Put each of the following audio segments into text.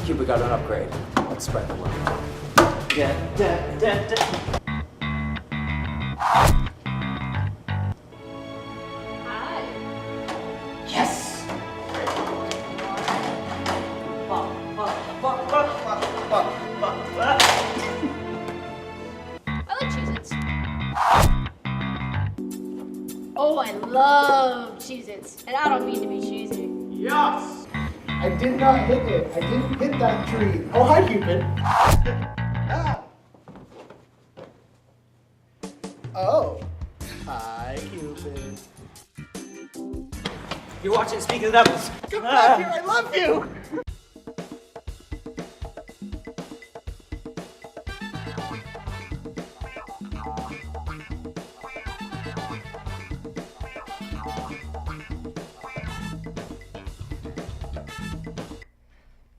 Cupid got an upgrade. Let's spread the word. Hi. Yes! I like Cheez-Its. Oh, I love Cheez-Its. And I don't mean to be cheesy. Yes! I did not hit it. I didn't hit that tree. Oh, hi, Cupid. Ah. Oh. Hi, Cupid. You're watching Speak of the Devils. Come back here. I love you.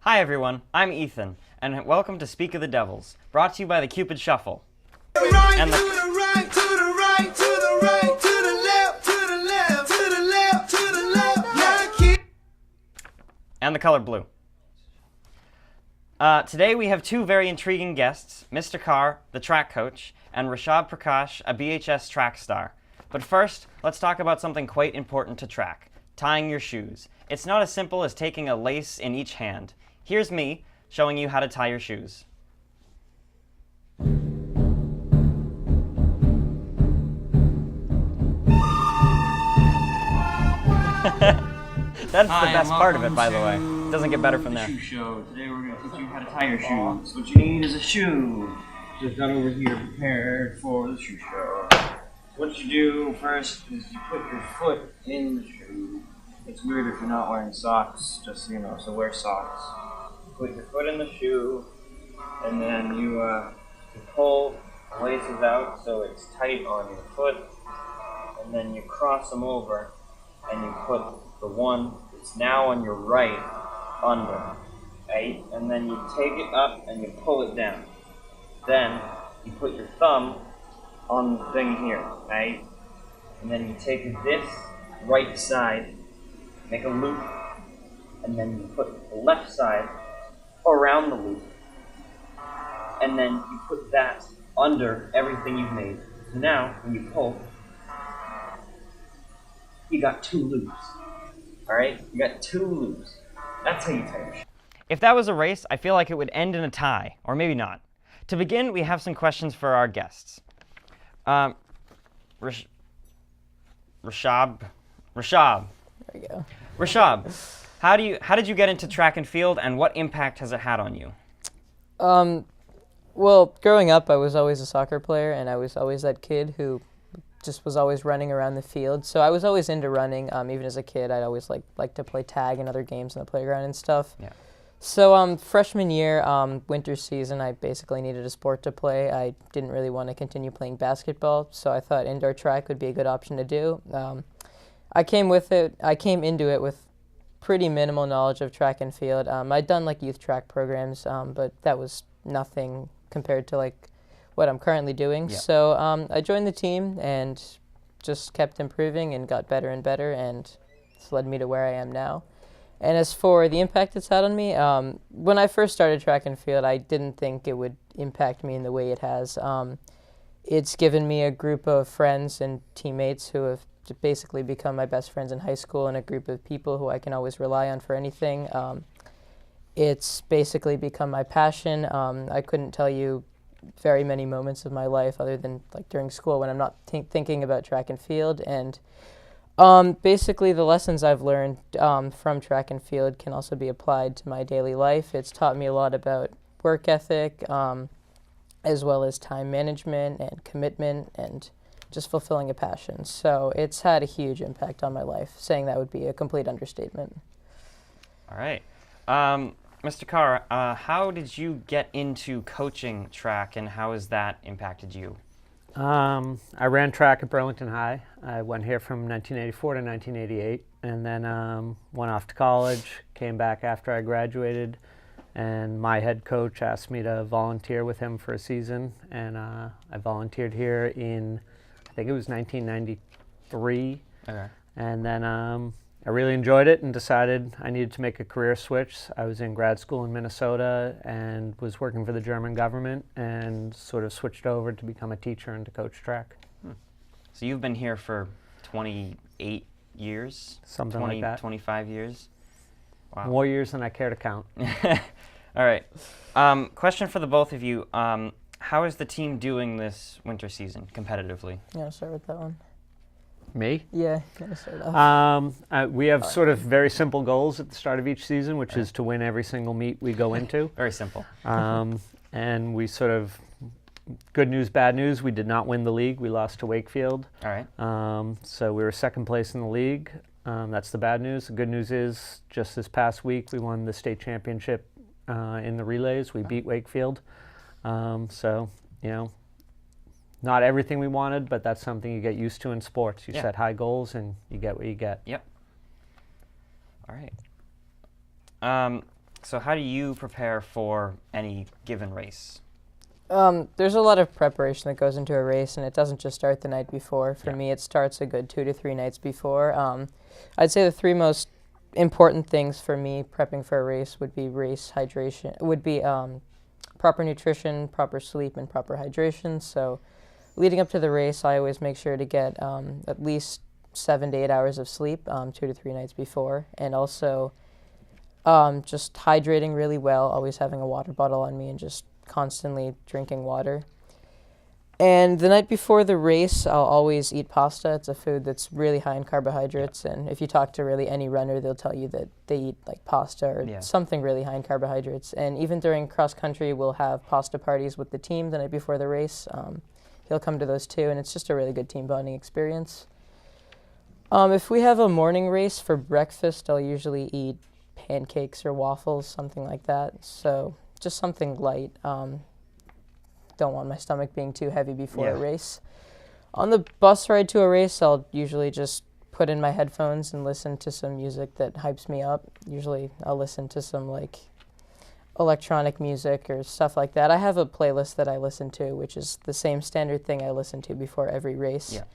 Hi everyone, I'm Ethan, and welcome to Speak of the Devils, brought to you by the Cupid Shuffle. And the color blue. Today we have two very intriguing guests, Mr. Carr, the track coach, and Rishabh Prakash, a BHS track star. But first, let's talk about something quite important to track, tying your shoes. It's not as simple as taking a lace in each hand. Here's me showing you how to tie your shoes. That's the best part of it, by the way. It doesn't get better from there. Shoe show. Today we're going to teach you how to tie your shoes. What you need is a shoe. Just got over here prepared for the shoe show. What you do first is you put your foot in the shoe. It's weird if you're not wearing socks, just so you know, so wear socks. Put your foot in the shoe, and then you pull the laces out so it's tight on your foot, and then you cross them over, and you put the one that's now on your right under, right? And then you take it up and you pull it down. Then you put your thumb on the thing here, right? And then you take this right side, make a loop, and then you put the left side around the loop, and then you put that under everything you've made. So now, when you pull, you got two loops. Alright? You got two loops. That's how you tie your shoe. If that was a race, I feel like it would end in a tie, or maybe not. To begin, we have some questions for our guests. Rishabh. There we go. Rishabh, how did you get into track and field, and what impact has it had on you? Well, growing up, I was always a soccer player, and I was always that kid who just was always running around the field. So I was always into running. Even as a kid, I'd always like to play tag and other games on the playground and stuff. Yeah. So freshman year, winter season, I basically needed a sport to play. I didn't really want to continue playing basketball, so I thought indoor track would be a good option to do. I came into it with pretty minimal knowledge of track and field. I'd done like youth track programs, but that was nothing compared to like what I'm currently doing. Yeah. So I joined the team and just kept improving and got better and better, and it's led me to where I am now. And as for the impact it's had on me, when I first started track and field, I didn't think it would impact me in the way it has. It's given me a group of friends and teammates who have basically become my best friends in high school, and a group of people who I can always rely on for anything. It's basically become my passion. I couldn't tell you very many moments of my life other than like during school when I'm not thinking about track and field. And basically the lessons I've learned from track and field can also be applied to my daily life. It's taught me a lot about work ethic, as well as time management and commitment and just fulfilling a passion. So it's had a huge impact on my life. Saying that would be a complete understatement. All right. Mr. Carr, how did you get into coaching track, and how has that impacted you? I ran track at Burlington High. I went here from 1984 to 1988, and then went off to college, came back after I graduated, and my head coach asked me to volunteer with him for a season, and I volunteered here in, I think it was 1993. Okay. And then I really enjoyed it and decided I needed to make a career switch. I was in grad school in Minnesota and was working for the German government and sort of switched over to become a teacher and to coach track. So you've been here for 28 years? Something like that. 25 years? Wow. More years than I care to count. All right. Question for the both of you. How is the team doing this winter season competitively? Yeah, I'll start with that one. Me? Yeah, gotta start off. We have sort of very simple goals at the start of each season, which is to win every single meet we go into. Very simple. And we sort of, good news, bad news, we did not win the league. We lost to Wakefield. All right. So we were second place in the league. That's the bad news. The good news is just this past week we won the state championship in the relays. We beat Wakefield. So, you know, not everything we wanted, but that's something you get used to in sports. You set high goals and you get what you get. Yep. All right. So how do you prepare for any given race? There's a lot of preparation that goes into a race, and it doesn't just start the night before. For me, it starts a good 2 to 3 nights before. I'd say the 3 most important things for me prepping for a race would be race hydration, proper nutrition, proper sleep, and proper hydration. So leading up to the race, I always make sure to get at least 7 to 8 hours of sleep 2 to 3 nights before, and also just hydrating really well, always having a water bottle on me and just constantly drinking water. And the night before the race, I'll always eat pasta. It's a food that's really high in carbohydrates, and if you talk to really any runner, they'll tell you that they eat like pasta or something really high in carbohydrates. And even during cross country, we'll have pasta parties with the team the night before the race. He'll come to those too, and it's just a really good team bonding experience. If we have a morning race for breakfast, I'll usually eat pancakes or waffles, something like that. So just something light. Don't want my stomach being too heavy before a race. On the bus ride to a race, I'll usually just put in my headphones and listen to some music that hypes me up. Usually I'll listen to some like electronic music or stuff like that. I have a playlist that I listen to, which is the same standard thing I listen to before every race. Yeah.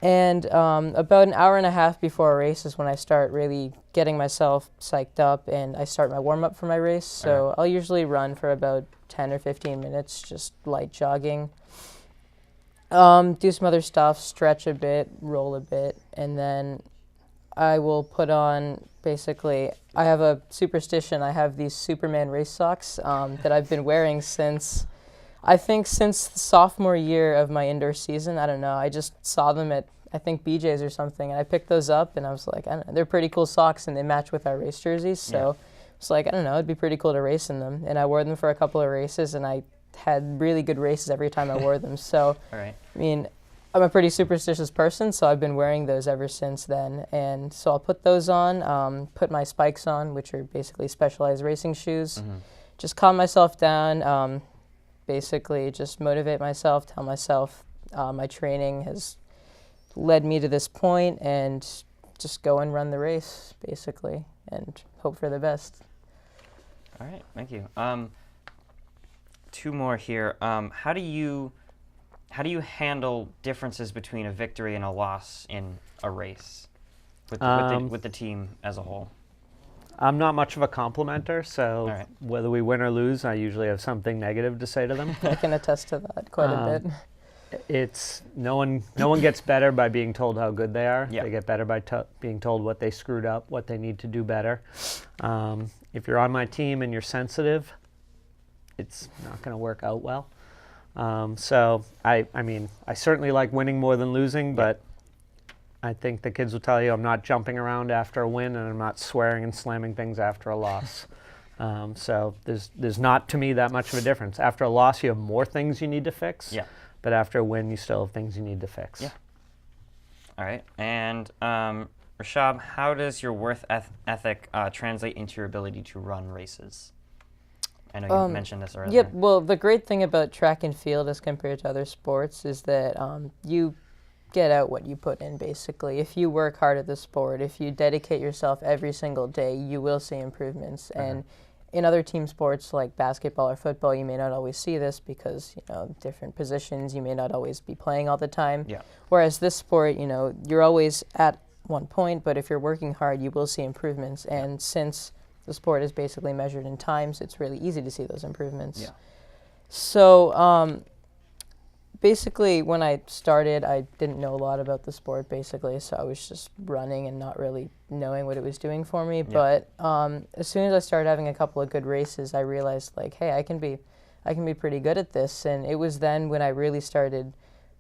And about an hour and a half before a race is when I start really getting myself psyched up and I start my warm-up for my race. So I'll usually run for about 10 or 15 minutes, just light jogging. Do some other stuff, stretch a bit, roll a bit, and then I will put on, basically, I have a superstition. I have these Superman race socks that I've been wearing since the sophomore year of my indoor season. I don't know. I just saw them at, I think, BJ's or something, and I picked those up, and I was like, I don't know, they're pretty cool socks, and they match with our race jerseys, so it's like, I don't know, it'd be pretty cool to race in them. And I wore them for a couple of races, and I had really good races every time I wore them. So, I mean, I'm a pretty superstitious person, so I've been wearing those ever since then. And so I'll put those on, put my spikes on, which are basically specialized racing shoes, just calm myself down, basically just motivate myself, tell myself my training has led me to this point, and just go and run the race, basically, and hope for the best. All right, thank you. 2 more here. How do you handle differences between a victory and a loss in a race with the team as a whole? I'm not much of a complimenter, so whether we win or lose, I usually have something negative to say to them. I can attest to that quite a bit. It's no one gets better by being told how good they are. Yeah. They get better by being told what they screwed up, what they need to do better. If you're on my team and you're sensitive, it's not going to work out well. So I mean, I certainly like winning more than losing, but I think the kids will tell you I'm not jumping around after a win, and I'm not swearing and slamming things after a loss. So there's not, to me, that much of a difference. After a loss, you have more things you need to fix. Yeah. But after a win, you still have things you need to fix. Yeah. All right. And Rishabh, how does your work ethic translate into your ability to run races? I know you mentioned this earlier. Yep. Well, the great thing about track and field as compared to other sports is that you get out what you put in, basically. If you work hard at the sport, if you dedicate yourself every single day, you will see improvements. And in other team sports like basketball or football, you may not always see this because, you know, different positions, you may not always be playing all the time. Yeah. Whereas this sport, you know, you're always at one point, but if you're working hard, you will see improvements. And since the sport is basically measured in times, it's really easy to see those improvements. Yeah. So basically, when I started, I didn't know a lot about the sport, basically, so I was just running and not really knowing what it was doing for me. Yeah. But as soon as I started having a couple of good races, I realized, like, hey, I can be pretty good at this. And it was then when I really started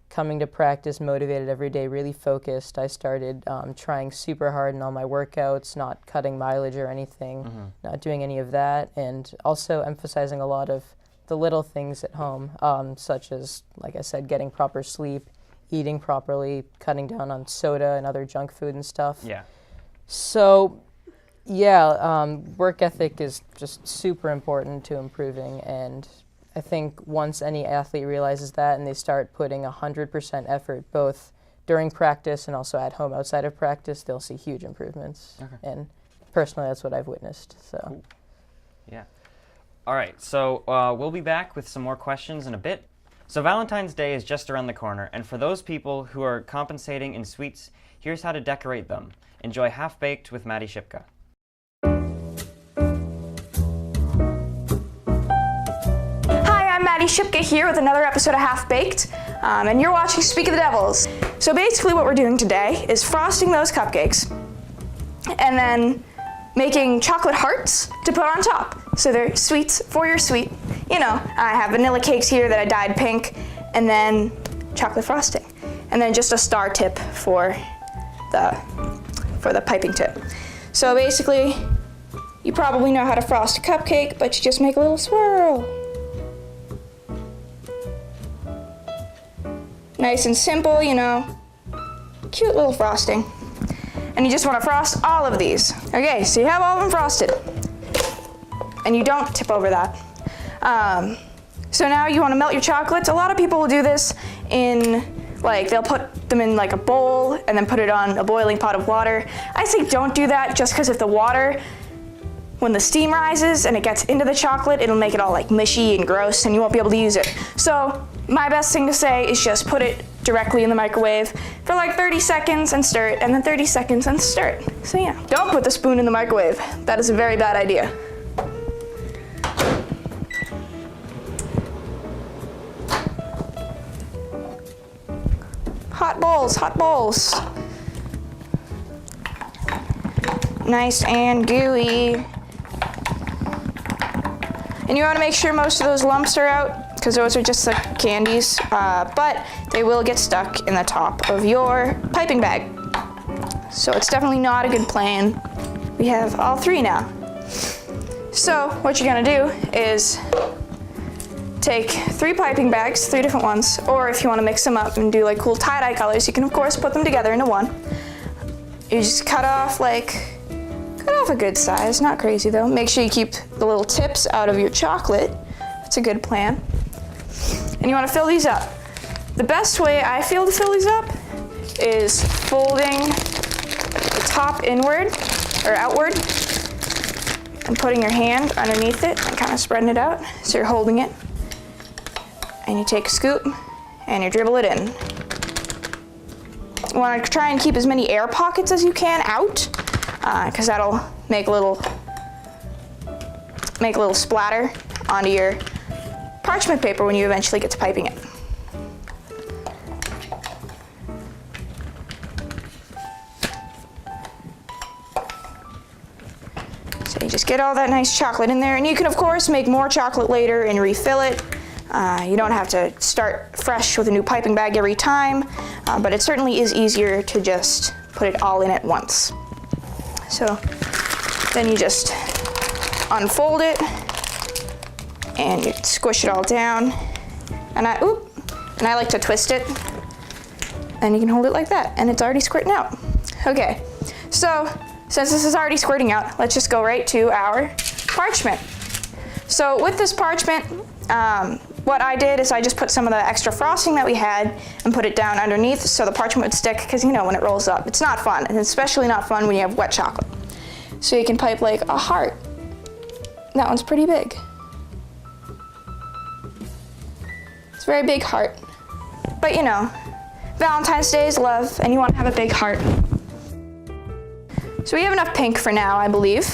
coming to practice motivated every day, really focused. I started trying super hard in all my workouts, not cutting mileage or anything, not doing any of that, and also emphasizing a lot of the little things at home, such as, like I said, getting proper sleep, eating properly, cutting down on soda and other junk food and stuff. Yeah. So, yeah, work ethic is just super important to improving, and I think once any athlete realizes that and they start putting 100% effort both during practice and also at home outside of practice, they'll see huge improvements. Okay. And personally, that's what I've witnessed. So. Cool. Yeah. All right, so we'll be back with some more questions in a bit. So Valentine's Day is just around the corner, and for those people who are compensating in sweets, here's how to decorate them. Enjoy Half Baked with Maddie Shipka. I'm Maddie Shipka here with another episode of Half Baked, and you're watching Speak of the Devils. So basically what we're doing today is frosting those cupcakes and then making chocolate hearts to put on top. So they're sweets for your sweet. You know, I have vanilla cakes here that I dyed pink, and then chocolate frosting. And then just a star tip for the piping tip. So basically, you probably know how to frost a cupcake, but you just make a little swirl. Nice and simple, you know, cute little frosting. And you just want to frost all of these. Okay, so you have all of them frosted. And you don't tip over that. So now you want to melt your chocolates. A lot of people will do this in, like, they'll put them in like a bowl and then put it on a boiling pot of water. I say don't do that just because if the water, when the steam rises and it gets into the chocolate, it'll make it all like mushy and gross and you won't be able to use it. So my best thing to say is just put it directly in the microwave for like 30 seconds and stir it, and then 30 seconds and stir it. So yeah, don't put the spoon in the microwave. That is a very bad idea. Hot bowls, hot bowls. Nice and gooey. And you want to make sure most of those lumps are out, because those are just the candies, but they will get stuck in the top of your piping bag. So it's definitely not a good plan. We have all three now. So what you're gonna do is take 3 piping bags, 3 different ones, or if you want to mix them up and do like cool tie-dye colors, you can of course put them together into one. You just cut off a good size, not crazy though. Make sure you keep the little tips out of your chocolate. That's a good plan. And you want to fill these up. The best way I feel to fill these up is folding the top inward or outward and putting your hand underneath it and kind of spreading it out so you're holding it. And you take a scoop and you dribble it in. You want to try and keep as many air pockets as you can out, because that'll make a little splatter onto your parchment paper when you eventually get to piping it. So you just get all that nice chocolate in there, and you can of course make more chocolate later and refill it. You don't have to start fresh with a new piping bag every time, but it certainly is easier to just put it all in at once. So then you just unfold it and you squish it all down, and I like to twist it, and you can hold it like that and it's already squirting out. Okay, so since this is already squirting out, let's just go right to our parchment. So with this parchment, what I did is I just put some of the extra frosting that we had and put it down underneath so the parchment would stick, because you know when it rolls up, it's not fun, and especially not fun when you have wet chocolate. So you can pipe like a heart. That one's pretty big. It's a very big heart. But you know, Valentine's Day is love, and you want to have a big heart. So we have enough pink for now, I believe.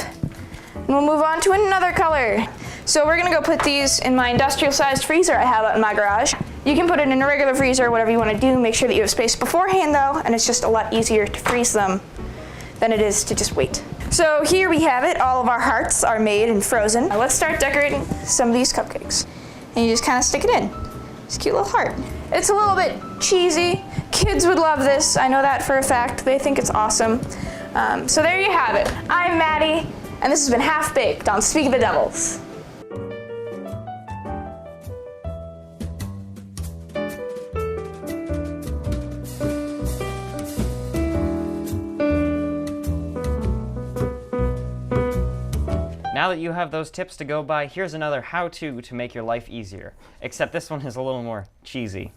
And we'll move on to another color. So we're gonna go put these in my industrial-sized freezer I have out in my garage. You can put it in a regular freezer, whatever you wanna do. Make sure that you have space beforehand though, and it's just a lot easier to freeze them than it is to just wait. So here we have it. All of our hearts are made and frozen. Now let's start decorating some of these cupcakes. And you just kind of stick it in. It's a cute little heart. It's a little bit cheesy. Kids would love this. I know that for a fact. They think it's awesome. So there you have it. I'm Maddie, and this has been Half Baked on Speak of the Devils. Now that you have those tips to go by, here's another how-to to make your life easier. Except this one is a little more cheesy.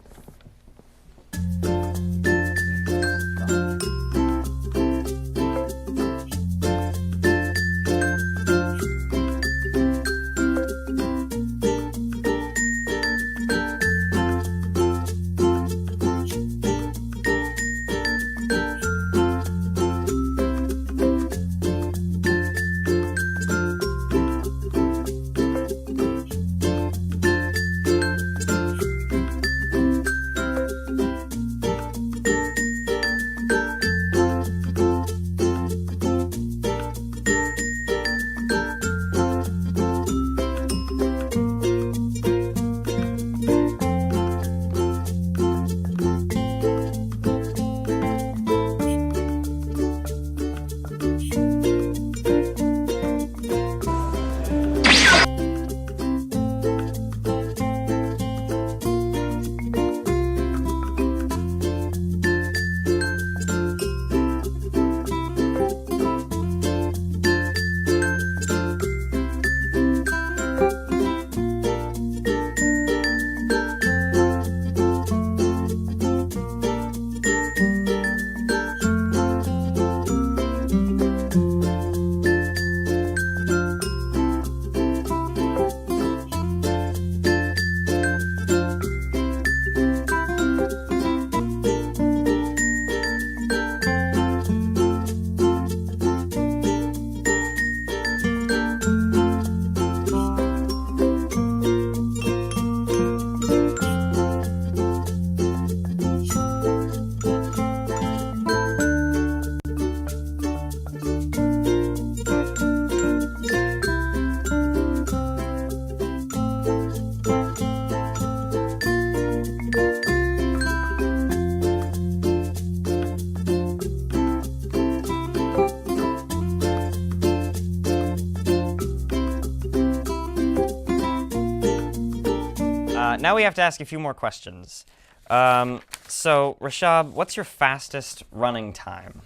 Now we have to ask a few more questions. So, Rishabh, what's your fastest running time?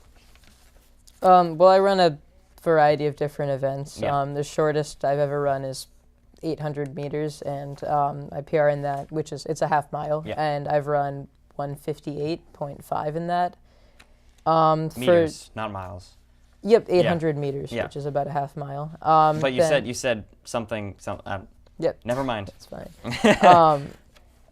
Well, I run a variety of different events. Yeah. The shortest I've ever run is 800 meters, and I PR in that, it's a half mile, Yeah. and I've run 158.5 in that. Meters, not miles. Yep, 800 meters, Yeah. which is about a half mile. But you then- said something. Yep. Never mind. That's fine.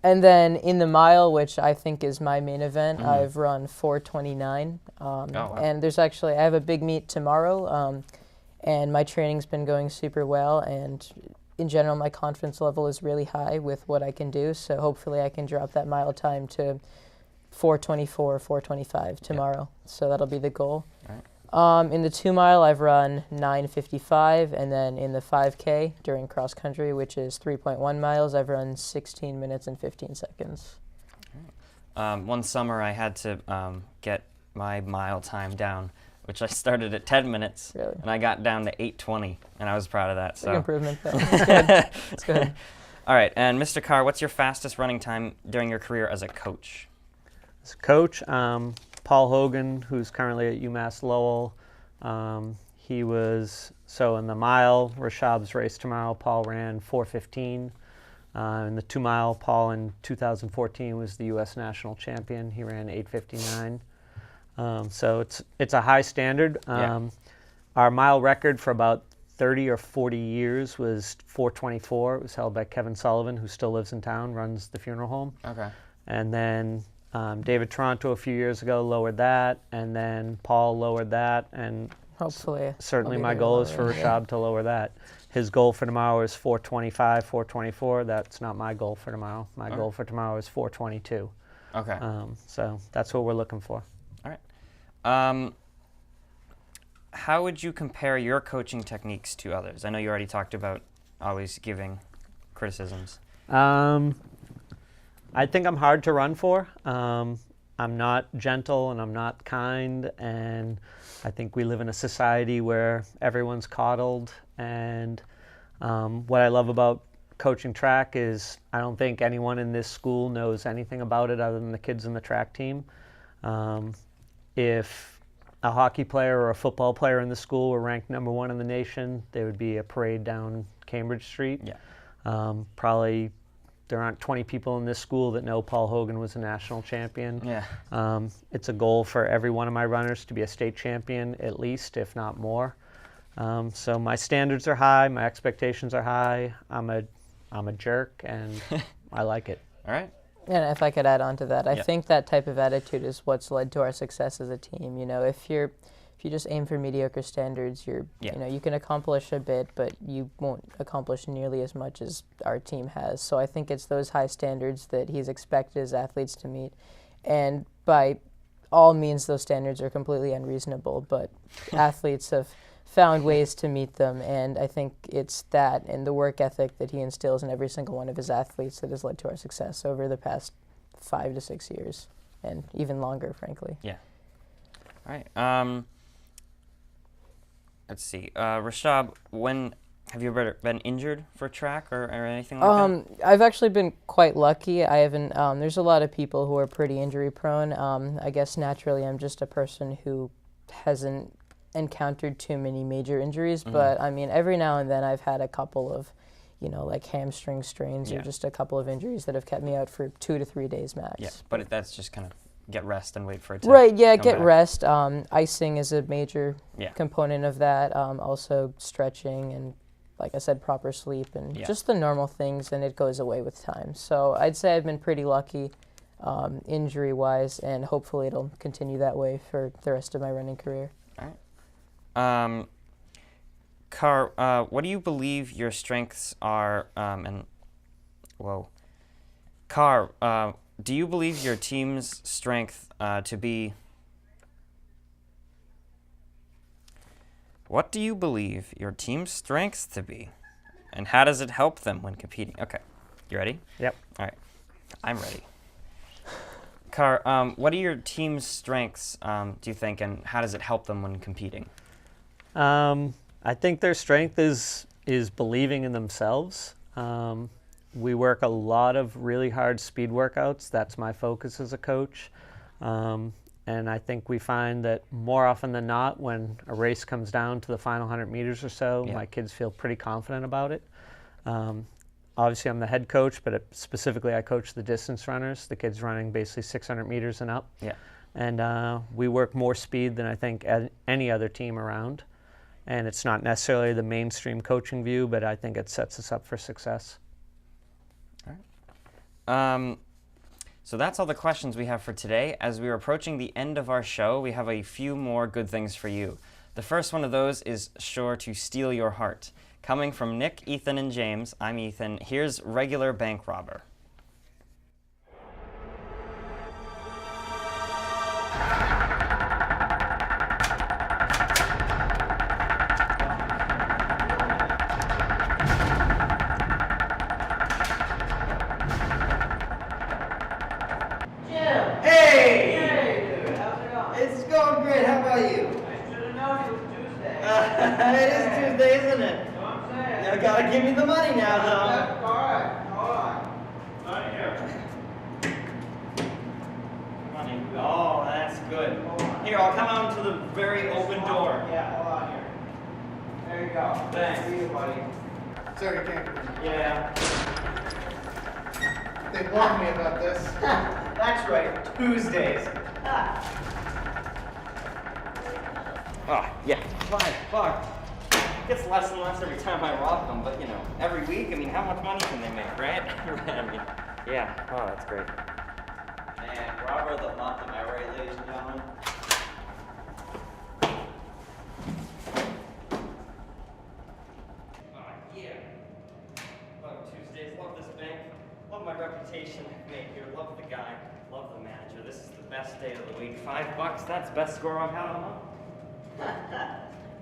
And then in the mile, which I think is my main event, I've run 4:29. wow. And I have a big meet tomorrow, and my training's been going super well, and in general, my confidence level is really high with what I can do, so hopefully I can drop that mile time to 4:24, 4:25 tomorrow. So that'll be the goal. Right. In the 2 mile, I've run 9:55, and then in the 5K during cross country, which is 3.1 miles, I've run 16 minutes and 15 seconds. One summer I had to get my mile time down, which I started at 10 minutes, Really? and I got down to 8:20, and I was proud of that. Big So improvement there. That's good. That's good. All right, and Mr. Carr, what's your fastest running time during your career as a coach? As a coach, Paul Hogan, who's currently at UMass Lowell, he was, so in the mile, Rishabh's race tomorrow, Paul ran 4:15. In the 2 mile, Paul in 2014 was the U.S. national champion. He ran 8:59. So it's a high standard. Our mile record for about 30 or 40 years was 4:24. It was held by Kevin Sullivan, who still lives in town, runs the funeral home. Okay. And then David Toronto a few years ago lowered that, and then Paul lowered that, and Hopefully. Certainly I'll be my there goal is for lowering, yeah. Rishabh to lower that. His goal for tomorrow is 425, 424. That's not my goal for tomorrow. My goal for tomorrow is 422. Okay. So that's what we're looking for. All right. How would you compare your coaching techniques to others? I know you already talked about always giving criticisms. I think I'm hard to run for. I'm not gentle and I'm not kind, and I think we live in a society where everyone's coddled. And what I love about coaching track is I don't think anyone in this school knows anything about it other than the kids in the track team. If a hockey player or a football player in the school were ranked #1 in the nation, there would be a parade down Cambridge Street. Yeah. Probably there aren't 20 people in this school that know Paul Hogan was a national champion. Yeah. It's a goal for every one of my runners to be a state champion at least, if not more. So my standards are high, my expectations are high. I'm a jerk, and I like it. All right. And if I could add on to that, I Yeah. think that type of attitude is what's led to our success as a team. You know, if you just aim for mediocre standards, Yeah. you know, you can accomplish a bit, but you won't accomplish nearly as much as our team has. So I think it's those high standards that he's expected his athletes to meet, and by all means, those standards are completely unreasonable. But athletes have found ways to meet them, and I think it's that and the work ethic that he instills in every single one of his athletes that has led to our success over the past 5 to 6 years, and even longer, frankly. Yeah. All right. Let's see. Rishabh, when have you ever been injured for track or anything like that? I've actually been quite lucky. I haven't. There's a lot of people who are pretty injury prone. I guess naturally I'm just a person who hasn't encountered too many major injuries, but I mean, every now and then I've had a couple of, you know, like hamstring strains or just a couple of injuries that have kept me out for 2 to 3 days max. Yeah, but that's just kind of get rest and wait for it to Right, yeah, come get back. rest. Icing is a major Yeah. component of that. Also stretching and, like I said, proper sleep and just the normal things, and it goes away with time. So I'd say I've been pretty lucky injury-wise, and hopefully it'll continue that way for the rest of my running career. Carr, what do you believe your strengths are? Carr, do you believe your team's strength to be? What do you believe your team's strengths to be, and how does it help them when competing? Okay, you ready? Yep. All right, I'm ready. Carr, what are your team's strengths, do you think, and how does it help them when competing? I think their strength is believing in themselves. We work a lot of really hard speed workouts. That's my focus as a coach. And I think we find that more often than not, when a race comes down to the final 100 meters or so, my kids feel pretty confident about it. Obviously, I'm the head coach, but specifically I coach the distance runners, the kids running basically 600 meters and up. Yeah. And we work more speed than I think any other team around. And it's not necessarily the mainstream coaching view, but I think it sets us up for success. All right. So that's all the questions we have for today. As we are approaching the end of our show, we have a few more good things for you. The first one of those is sure to steal your heart. Coming from Nick, Ethan, and James, I'm Ethan. Here's Regular Bank Robber. It's going great. How about you? I should have known it was Tuesday. It is Tuesday, isn't it? So I'm saying. You gotta give me the money now, though. All right, hold on. Not here. Money. Oh, that's good. Here, I'll come out to the very open door. Yeah, hold on here. There you go. Thanks. See you, buddy. Sorry, can't. Yeah. They warned me about this. That's right. Tuesdays. Oh, yeah. Fuck. Gets less and less every time I rob them, but you know, every week, I mean, how much money can they make, right? I mean, yeah. Oh, that's great. Man, robber of the month, am I right, ladies and gentlemen? reputation made here. Love the guy, love the manager. This is the best day of the week. $5, that's best score I've had all month.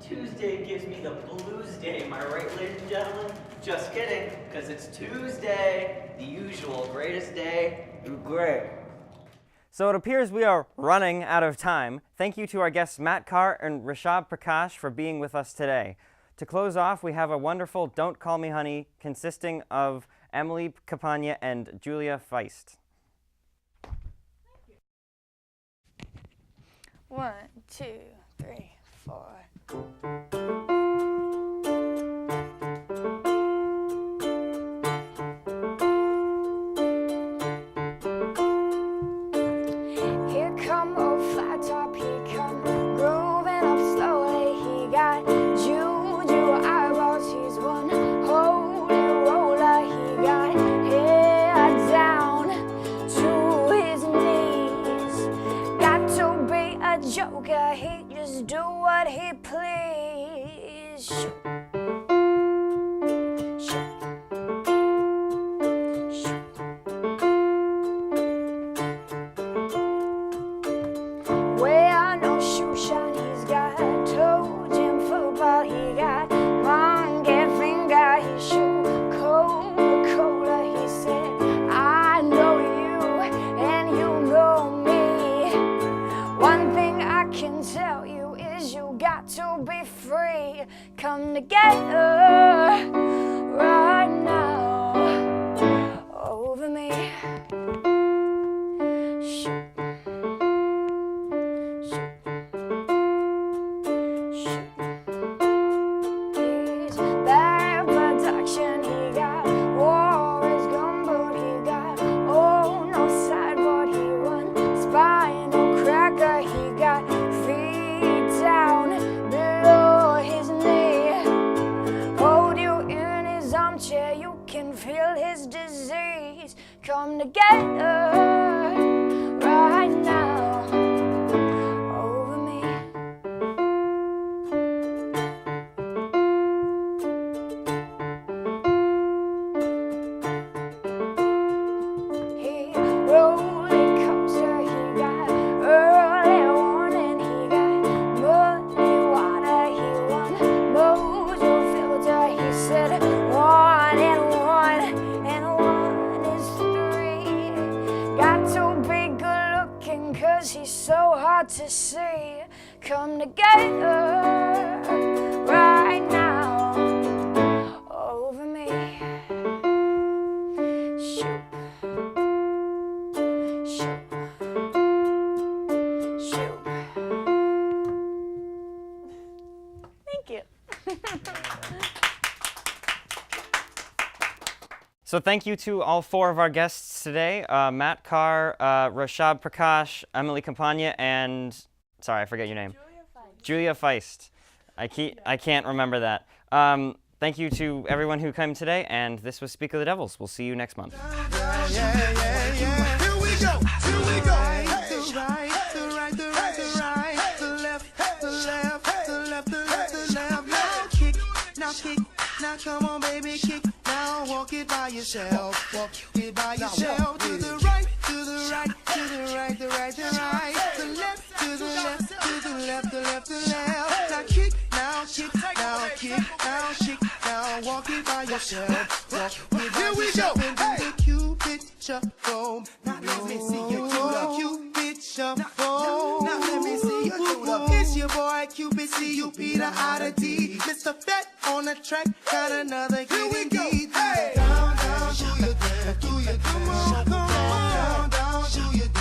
Tuesday gives me the blues day, am I right, ladies and gentlemen? Just kidding, because it's Tuesday, the usual greatest day. Great. So it appears we are running out of time. Thank you to our guests Matt Carr and Rishabh Prakash for being with us today. To close off, we have a wonderful Don't Call Me Honey consisting of Emily Campagna and Julia Feist. 1, 2, 3, 4. Here come old flat top, he come grooving up slowly. He got juju eyeballs, he's one holy roller. He got head down to his knees. Got to be a joker, he just do what he please. Shoot. Wear no shoe shine, he's got toe jam football, he got monkey finger, he shoot Coca-Cola. He said, I know you and you know me. One thing I can tell you is you got to be free. Come together right now over me. Shoot. He's bad production, he got Warriors gumboot, he got oh no sideboard, he run spinal cracker, he got feet down below his knee. Hold you in his armchair, you can feel his disease. Come together right now over me. He roller coaster, he got early warning, he got muddy water, he won mojo filter. He said 1 and 1 is 3. Got to be good looking, cause he's so hard to see. Come together right now over me. Shoot. Shoot. Shoot. Thank you. So thank you to all 4 of our guests today, Matt Carr, Rishabh Prakash, Emily Campagna, and, sorry, I forget your name. Julia Feist. I can't remember that. Thank you to everyone who came today, and this was Speak of the Devils. We'll see you next month. Yeah. Here we go. Hey. The right, the right, the right, the right, the left, the left, the left, the left, the left. Now kick, now come on, baby, kick. Now walk it by yourself, walk it by yourself. To the right, to the right, to the right, the right, the right, the left, to the left, to the left, the left, the left. Now kick, now kick, now kick, now kick, now walk it by yourself, walk it by yourself. Here we go. And do the Cupid shuffle. Now let me see you do the Cupid shuffle. Now let me see you do the. It's your boy Cupid, C-U-P, the I-D. Mr. Fat on the track, got another hit. Here we go. Hey. Down, down, do your dance, do your dance. Come on, down, down, do your dance.